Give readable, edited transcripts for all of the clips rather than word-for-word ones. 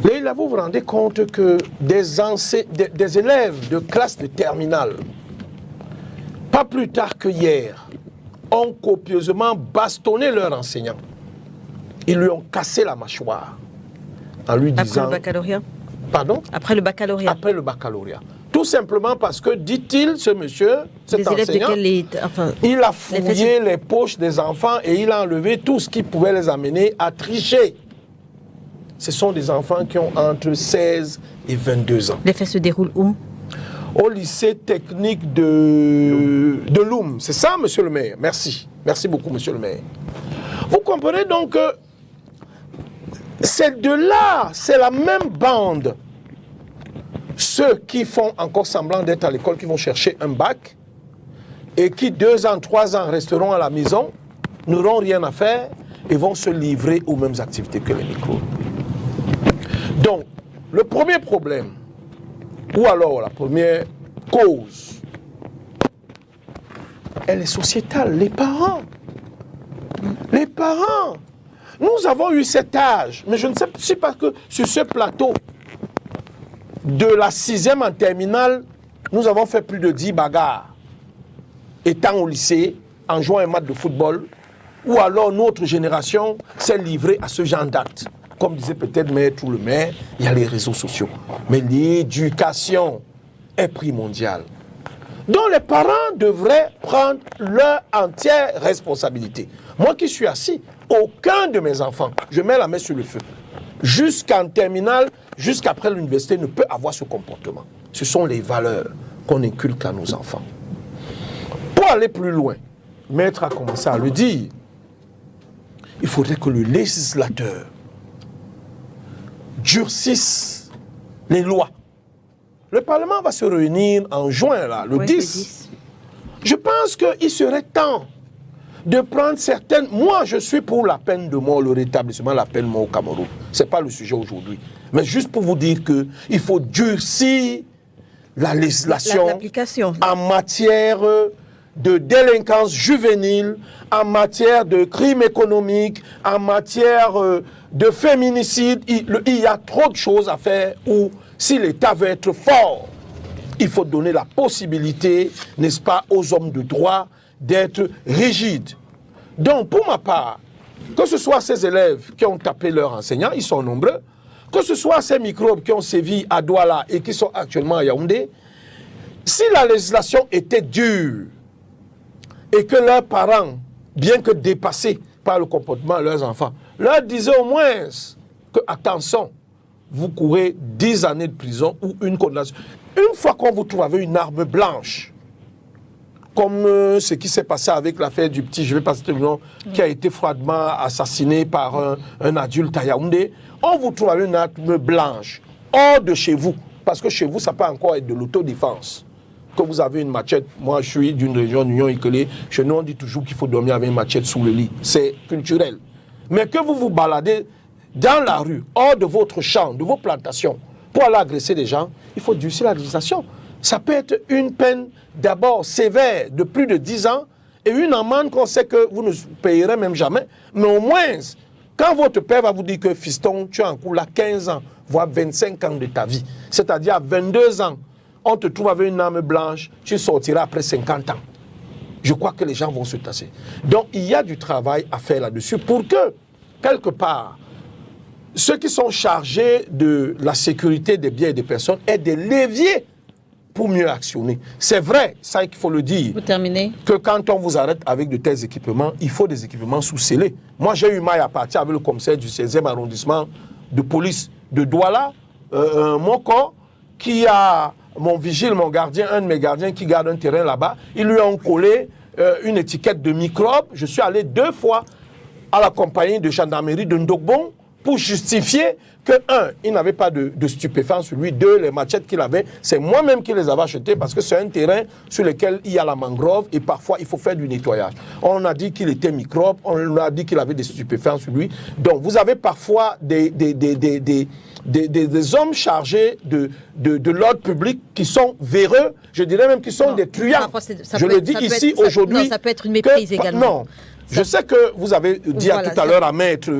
Et là, vous vous rendez compte que des élèves de classe de terminale, pas plus tard que hier, ont copieusement bastonné leur enseignant. Ils lui ont cassé la mâchoire en lui disant... Après le baccalauréat? Pardon? Après le baccalauréat. Après le baccalauréat. Tout simplement parce que, dit-il, ce monsieur, cet enseignant, il a fouillé les poches des enfants et il a enlevé tout ce qui pouvait les amener à tricher. Ce sont des enfants qui ont entre 16 et 22 ans. Les faits se déroulent où? Au lycée technique de Loum. C'est ça, monsieur le maire? Merci. Merci beaucoup, monsieur le maire. Vous comprenez donc que ces deux-là, c'est la même bande. Ceux qui font encore semblant d'être à l'école, qui vont chercher un bac, et qui 2 ans, 3 ans resteront à la maison, n'auront rien à faire, et vont se livrer aux mêmes activités que les microbes. Donc, le premier problème, ou alors la première cause, elle est sociétale, les parents. Les parents. Nous avons eu cet âge, mais je ne sais pas que sur ce plateau, de la 6e en terminale, nous avons fait plus de 10 bagarres. Étant au lycée, en jouant un match de football, ou alors notre génération s'est livrée à ce genre d'actes. Comme disait peut-être Maître le maire, il y a les réseaux sociaux. Mais l'éducation est primordiale. Donc les parents devraient prendre leur entière responsabilité. Moi qui suis assis, aucun de mes enfants, je mets la main sur le feu, jusqu'en terminale, jusqu'après l'université, ne peut avoir ce comportement. Ce sont les valeurs qu'on inculque à nos enfants. Pour aller plus loin, Maître a commencé à le dire, il faudrait que le législateur durcisse les lois. Le Parlement va se réunir en juin, là, le 10. Je pense qu'il serait temps de prendre certaines... Moi, je suis pour la peine de mort, le rétablissement de la peine de mort au Cameroun. Ce n'est pas le sujet aujourd'hui. Mais juste pour vous dire qu'il faut durcir la législation en matière de délinquance juvénile, en matière de crimes économiques, en matière de féminicide. Il y a trop de choses à faire où, si l'État veut être fort, il faut donner la possibilité, n'est-ce pas, aux hommes de droit d'être rigides. Donc, pour ma part, que ce soit ces élèves qui ont tapé leurs enseignants, ils sont nombreux, que ce soit ces microbes qui ont sévi à Douala et qui sont actuellement à Yaoundé, si la législation était dure et que leurs parents, bien que dépassés par le comportement de leurs enfants, leur disaient au moins que, attention, vous courez 10 années de prison ou une condamnation. Une fois qu'on vous trouve avec une arme blanche, comme ce qui s'est passé avec l'affaire du petit, je vais passer le nom, qui a été froidement assassiné par un adulte à Yaoundé, on vous trouve avec une arme blanche, hors de chez vous, parce que chez vous, ça peut encore être de l'autodéfense. Que vous avez une machette, moi je suis d'une région d'Union Ikelé, chez nous on dit toujours qu'il faut dormir avec une machette sous le lit, c'est culturel. Mais que vous vous baladez dans la rue, hors de votre champ, de vos plantations, pour aller agresser des gens, il faut durcir la législation. Ça peut être une peine d'abord sévère de plus de 10 ans et une amende qu'on sait que vous ne payerez même jamais. Mais au moins, quand votre père va vous dire que fiston, tu as en cours là 15 ans, voire 25 ans de ta vie, c'est-à-dire à 22 ans, on te trouve avec une arme blanche, tu sortiras après 50 ans. Je crois que les gens vont se tasser. Donc il y a du travail à faire là-dessus pour que, quelque part, ceux qui sont chargés de la sécurité des biens et des personnes aient des leviers pour mieux actionner. C'est vrai, ça qu'il faut le dire, vous terminez, que quand on vous arrête avec de tels équipements, il faut des équipements sous-scellés. Moi, j'ai eu maille à partir avec le commissaire du 16e arrondissement de police de Douala, mon corps, qui a mon vigile, mon gardien, un de mes gardiens qui garde un terrain là-bas, ils lui ont collé une étiquette de microbe. Je suis allé 2 fois à la compagnie de gendarmerie de Ndogbon pour justifier que, 1, il n'avait pas de stupéfiants sur lui, 2, les machettes qu'il avait, c'est moi-même qui les avais achetées parce que c'est un terrain sur lequel il y a la mangrove et parfois il faut faire du nettoyage. On a dit qu'il était microbe, on a dit qu'il avait des stupéfiants sur lui. Donc vous avez parfois des hommes chargés de l'ordre public qui sont véreux, je dirais même qui sont des truands. Ça je le dis ici aujourd'hui. Ça peut être une méprise également. Non. Je sais que vous avez dit tout à l'heure à Maître,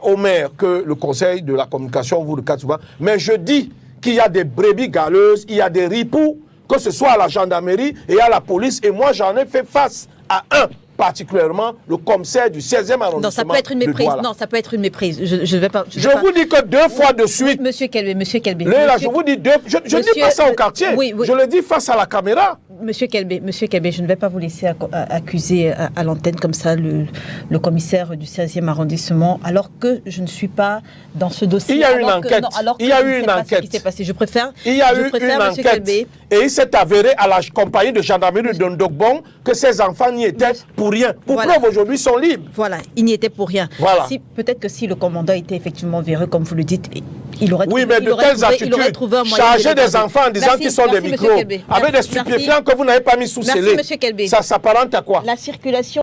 au maire, que le conseil de la communication vous le cadre souvent, mais je dis qu'il y a des brebis galeuses, il y a des ripoux, que ce soit à la gendarmerie et à la police, et moi j'en ai fait face à un, particulièrement le commissaire du 16e arrondissement. Non, ça peut être une méprise. Non, ça peut être une méprise. Je vais pas. Je vous dis que 2 fois de suite. Monsieur Kelbé. Là, je vous dis je ne dis pas ça au quartier. Oui. Je le dis face à la caméra. Monsieur Kelbé, je ne vais pas vous laisser accuser à l'antenne comme ça le commissaire du 16e arrondissement, alors que je ne suis pas dans ce dossier. Il y a une enquête. Il y a eu une enquête. Je préfère. Il y a eu une enquête. Et il s'est avéré à la compagnie de gendarmerie de Ndogbong que ces enfants n'y étaient pour rien. Pour preuve, aujourd'hui, ils sont libres. Voilà, ils n'y étaient pour rien. Voilà. Peut-être que si le commandant était effectivement véreux, comme vous le dites, il aurait trouvé, mais de telles attitudes, charger des enfants en disant qu'ils sont des micros, avec des stupéfiants que vous n'avez pas mis sous scellé, ça s'apparente à quoi? La circulation